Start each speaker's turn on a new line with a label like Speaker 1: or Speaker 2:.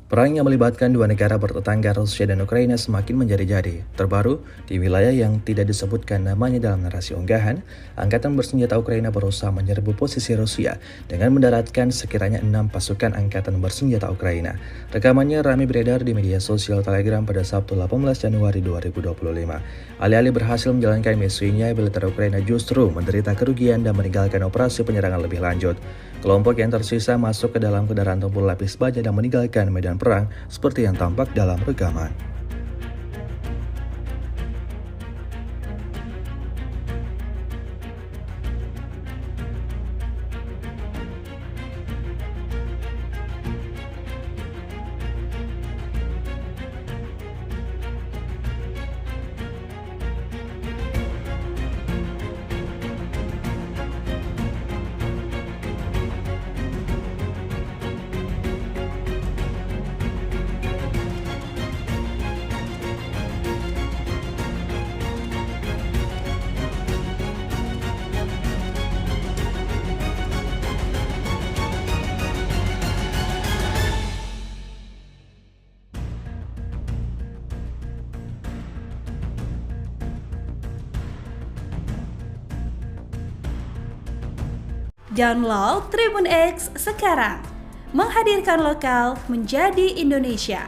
Speaker 1: Perang yang melibatkan dua negara bertetangga Rusia dan Ukraina semakin menjadi-jadi. Terbaru, di wilayah yang tidak disebutkan namanya dalam narasi unggahan, Angkatan Bersenjata Ukraina berusaha menyerbu posisi Rusia dengan mendaratkan sekiranya 6 pasukan Angkatan Bersenjata Ukraina. Rekamannya ramai beredar di media sosial Telegram pada Sabtu 18 Januari 2025. Alih-alih berhasil menjalankan misinya, militer Ukraina justru menderita kerugian dan meninggalkan operasi penyerangan lebih lanjut. Kelompok yang tersisa masuk ke dalam kendaraan tempur lapis baja dan meninggalkan medan perang seperti yang tampak dalam rekaman.
Speaker 2: Download Tribun X sekarang, menghadirkan lokal menjadi Indonesia.